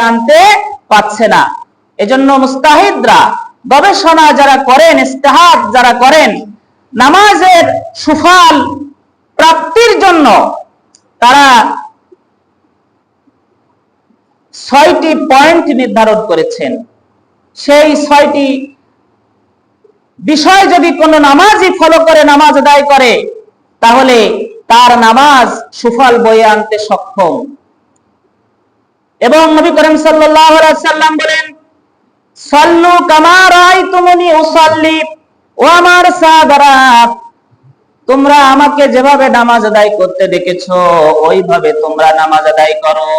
আনতে পারছে না। এজন্য মুস্তাহিদরা, গবেষণা যারা করেন, ইস্তেহাদ যারা করেন, নামাজের সুফল প্রাপ্তির জন্য তারা 6টি পয়েন্ট নির্ধারণ করেছেন। সেই 6টি বিষয় যদি কোনো নামাজি ফলো করে, নামাজ আদায় করে, তাহলে তার নামাজ সুফল বয়ে আনতে সক্ষম। এবং নবী করিম সাল্লাল্লাহু আলাইহি সাল্লাম বলেন, সাল্লু কামা রাআইতুমুনি উসাল্লি, ও আমার সাহাবারা, তোমরা আমাকে যেভাবে নামাজ আদায় করতে দেখেছো ওইভাবে তোমরা নামাজ আদায় করো।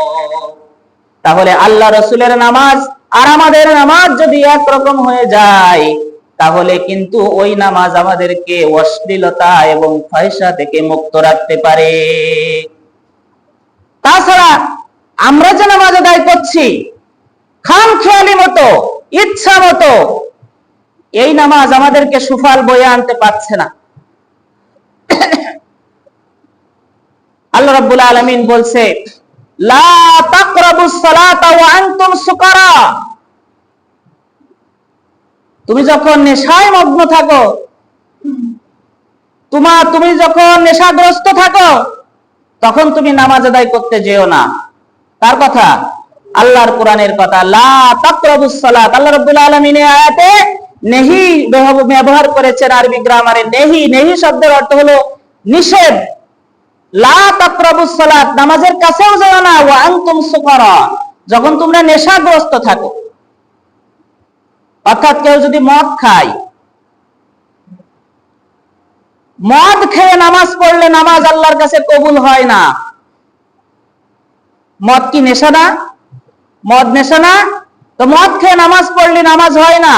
তাহলে আল্লাহ রাসূলের নামাজ আর আমাদের নামাজ যদি একরকম হয়ে যায়, তাহলে কিন্তু ওই নামাজ আমাদেরকে অশ্লীলতা এবং ফাহিশা থেকে মুক্ত রাখতে পারে। তাছাড়া আমরা যে নামাজ আদায় করছি খামখেয়ালি মতো, ইচ্ছা মতো, এই নামাজ আমাদেরকে সুফল বয়ে আনতে পারছে না। আল্লাহ রাব্বুল আলামিন বলছে, লা তাকরাবুস সালাতা ওয়া আনতুম সুকারা, তুমি যখন নেশায় মগ্ন থাকো, তুমি যখন নেশাগ্রস্ত থাকো, তখন তুমি নামাজ আদায় করতে যেও না। কার কথা? আল্লাহর কোরআনের কথা। লা তাকরাবুস সালাত, আল্লাহ রাব্বুল আলামিন এই আয়াতে নেহি ব্যবহার করেছেন আরবি গ্রামারে। নেহি শব্দের অর্থ হলো নিষেধ। লা তাকরাবুস সালাত, নামাজের কাছেও যেও না, ওয়া আনতুম সুকারা, যখন তোমরা নেশাগ্রস্ত থাকো। অর্থাৎ কেউ যদি মদ খায়, মদ খেয়ে নামাজ পড়লে নামাজ আল্লাহর কাছে কবুল হয় না। মদ কি নেশা না? মদ নেশা না? তো মদ খেয়ে নামাজ পড়লে নামাজ হয় না।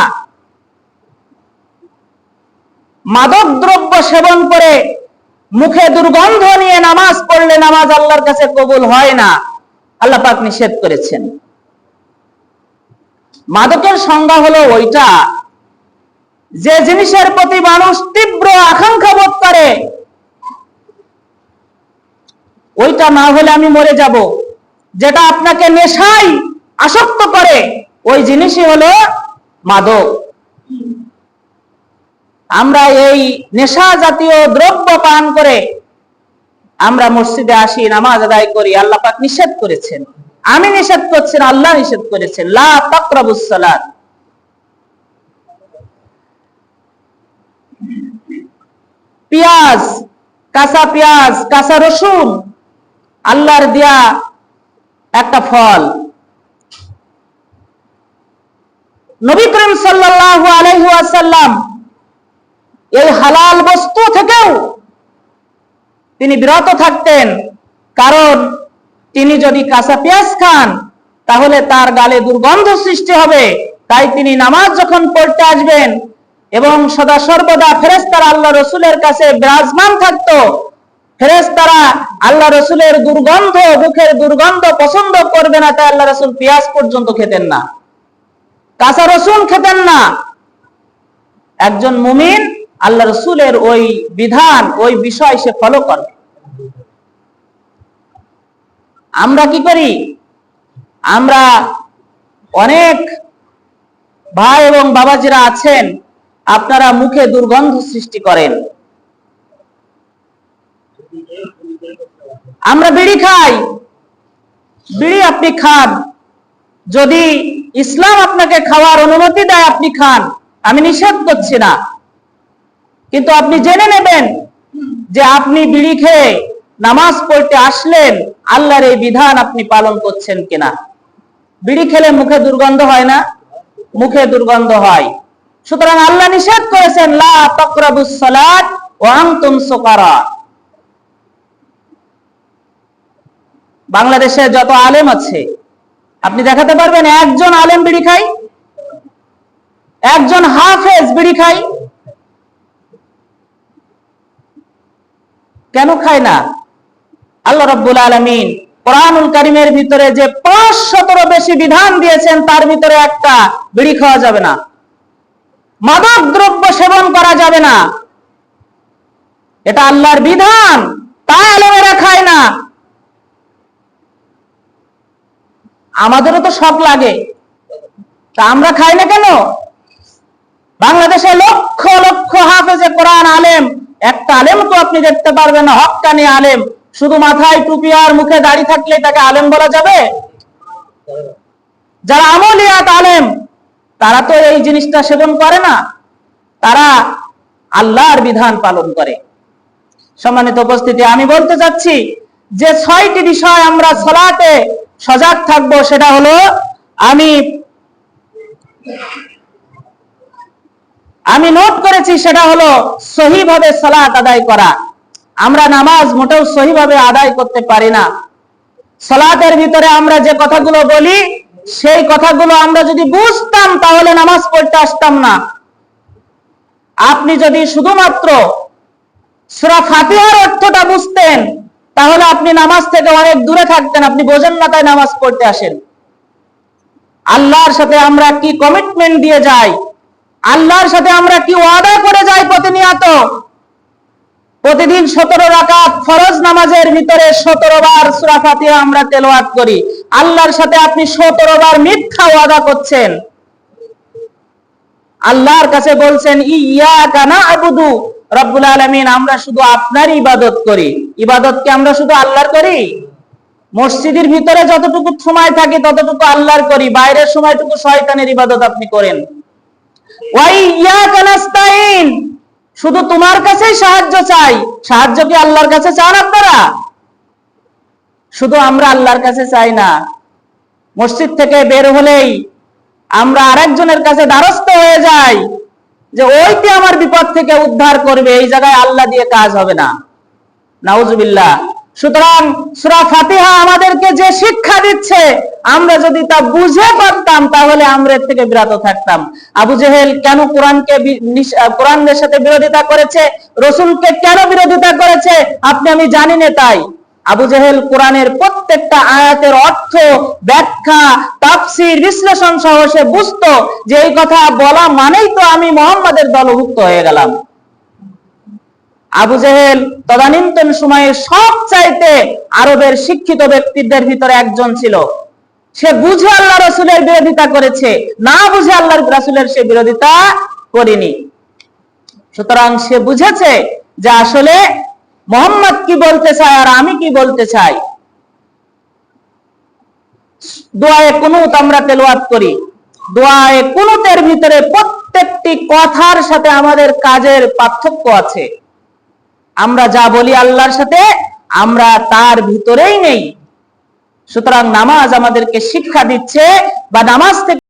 মাদক দ্রব্য সেবন করে মুখে দুর্গন্ধ নিয়ে নামাজ পড়লে নামাজ আল্লাহর কাছে কবুল হয় না। আল্লাহ পাক নিষেধ করেছেন। মাদকের সংজ্ঞা হলো ওইটা যে জিনিসের প্রতি মানুষ তীব্র আকাঙ্ক্ষা বোধ করে, ওইটা না হলে আমি মরে যাব, যেটা আপনাকে নেশায় আসক্ত করে, ওই জিনিসই হলো মাদক। আমরা এই নেশা জাতীয় দ্রব্য পান করে আমরা মসজিদে আসি, নামাজ আদায় করি। আল্লাহ পাক নিষেধ করেছেন, আমি নিষেধ করছি না, আল্লাহ নিষেধ করেছেন। লা তাকরাবুস সালাত। পেঁয়াজ, কাঁচা রসুন আল্লাহর দেয়া একটা ফল। নবী করিম সাল্লাল্লাহু আলাইহি ওয়াসাল্লাম এই হালাল বস্তু থেকেও তিনি বিরত থাকতেন, কারণ তিনি যদি কাঁচা পেঁয়াজ খান তাহলে তার গালে দুর্গন্ধ সৃষ্টি হবে। তাই তিনি নামাজ যখন পড়তে আসবেন এবং সদা সর্বদা ফেরেশতারা আল্লাহ রসুলের কাছে বিরাজমান থাকতো, ফেরেশতারা আল্লাহ রসুলের দুর্গন্ধ, মুখের দুর্গন্ধ পছন্দ করবে না, তাই আল্লাহ রসুল পেঁয়াজ পর্যন্ত খেতেন না, কাঁচা রসুন খেতেন না। একজন মুমিন আল্লাহ রসুলের ওই বিধান, ওই বিষয় সে ফলো করবে। আমরা কি করি? আমরা অনেক ভাই এবং বাবাজিরা আছেন, আপনারা মুখে দুর্গন্ধ সৃষ্টি করেন। আমরা বিড়ি খাই, বিড়ি আপনি খান, যদি ইসলাম আপনাকে খাওয়ার অনুমতি দেয় আপনি খান, আমি নিষেধ করছি না, কিন্তু আপনি জেনে নেবেন যে আপনি বিড়ি খেয়ে নামাজ পড়তে আসলেন, আল্লাহর এই বিধান আপনি পালন করছেন কিনা। বিড়ি খেলে মুখে দুর্গন্ধ হয় না? মুখে দুর্গন্ধ হয়। সুতরাং আল্লাহ নিষেধ করেছেন, লা তাকরাবুস সালাত ওয়া আনতুম সুকারা। বাংলাদেশে যত আলেম আছে আপনি দেখাতে পারবেন একজন আলেম বিড়ি খায়? একজন হাফেজ বিড়ি খায়? কেন খায় না? আল্লাহ রাব্বুল আলামিন কোরআনুল কারীমের ভিতরে যে 500-এরও বেশি বিধান দিয়েছেন, তার ভিতরে একটা, বিড়ি খাওয়া যাবে না, মাদক দ্রব্য সেবন করা যাবে না। এটা আল্লাহর বিধান, তাই আলেমেরা খায় না। আমাদেরও তো শখ লাগে, তা আমরা খাই না কেন? বাংলাদেশে লক্ষ লক্ষ হাফেজে কোরআন আলেম, একটা আলেম তো আপনি দেখতে পারবেন না হক্কানি আলেম, শুধু মাথায় টুপি আর মুখে দাড়ি থাকলে তাকে আলেম বলা যাবে? যারা আমলিয়াত আলেম তারা তো এই জিনিসটা সেবন করে না, তারা আল্লাহর বিধান পালন করে। সম্মানিত উপস্থিতি, আমি বলতে চাচ্ছি যে 6টি বিষয় আমরা সালাতে সজাগ থাকব, সেটা হলো আমি নোট করেছি, সেটা হলো সহিভাবে সালাত আদায় করা। আমরা নামাজ মোটেও সহিভাবে আদায় করতে পারি না। সালাতের ভিতরে আমরা যে কথাগুলো বলি, সেই কথাগুলো আমরা যদি বুঝতাম তাহলে নামাজ পড়তে আসতাম না। আপনি যদি শুধুমাত্র সূরা ফাতিহার অর্থটা বুঝতেন তাহলে আপনি নামাজ থেকে অনেক দূরে থাকতেন। আপনি বোঝেন না তাই নামাজ পড়তে আসেন। আল্লাহর সাথে আমরা কি কমিটমেন্ট দিয়ে যাই, আল্লাহর সাথে আমরা কি ওয়াদা করে যাই প্রতিনিয়ত। প্রতিদিন 17 রাকাত ফরজ নামাজের ভিতরে 17 বার সূরা ফাতিহা আমরা তেলাওয়াত করি। আল্লাহর সাথে আপনি 17 বার মিথ্যা ওয়াদা করছেন। আল্লাহর কাছে বলছেন ইয়্যাকা না'বুদু, রব্বুল আলামিন আমরা শুধু আপনারই ইবাদত করি। ইবাদত কি আমরা শুধু আল্লাহর করি? মসজিদের ভিতরে যতটুকু সময় থাকে ততটুকু আল্লাহর করি, বাইরের সময়টুকু শয়তানের ইবাদত আপনি করেন। ওয়া ইয়্যাকা নাস্তাইন, শুধু তোমার কাছেই সাহায্য চাই। সাহায্য কি আল্লাহর কাছে চান আপনারা? শুধু আমরা আল্লাহর কাছে চাই না, মসজিদ থেকে বের হলেই আমরা আরেকজনের কাছে দ্বারস্থ হয়ে যাই যে ওইটি আমার বিপদ থেকে উদ্ধার করবে। এই জায়গায় আল্লাহ দিয়ে কাজ হবে না, নাউজুবিল্লাহ। সুতরাং সূরা ফাতিহা আমাদেরকে যে শিক্ষা দিচ্ছে, আমরা যদি তা বুঝে করতাম তাহলে আমরা এর থেকে বিরত থাকতাম। আবু জেহেল কেন কোরআনের সাথে বিরোধিতা করেছে, রাসূলকে কেন বিরোধিতা করেছে আপনি আমি জানি না। তাই আবু জেহেল কোরআনের প্রত্যেকটা আয়াতের অর্থ, ব্যাখ্যা, তাফসীর, বিশ্লেষণ সহ সে বুঝতো যে এই কথা বলা মানেই তো আমি মুহাম্মাদের দলভুক্ত হয়ে গেলাম। আবু জেহেল তদানীন্তন সময়ে সবচাইতে আরবের শিক্ষিত ব্যক্তিদের ভিতরে একজন ছিল। সে বুঝে আল্লাহ রাসূলের বিরোধিতা করেছে, না বুঝে আল্লাহ রাসূলের সে বিরোধিতা করেনি। সুতরাং সে বুঝেছে যে আসলে মুহাম্মদ কি বলতে চায় আর আমি কি বলতে চাই। দোয়ায়ে কুনুত আমরা তেলাওয়াত করি, দোয়ায়ে কুনুতের ভিতরে প্রত্যেকটি কথার সাথে আমাদের কাজের পার্থক্য আছে। আমরা যা বলি আল্লাহর সাথে আমরা তার ভিতরেই নেই। সুতরাং নামাজ আমাদেরকে শিক্ষা দিচ্ছে বা নামাজ থেকে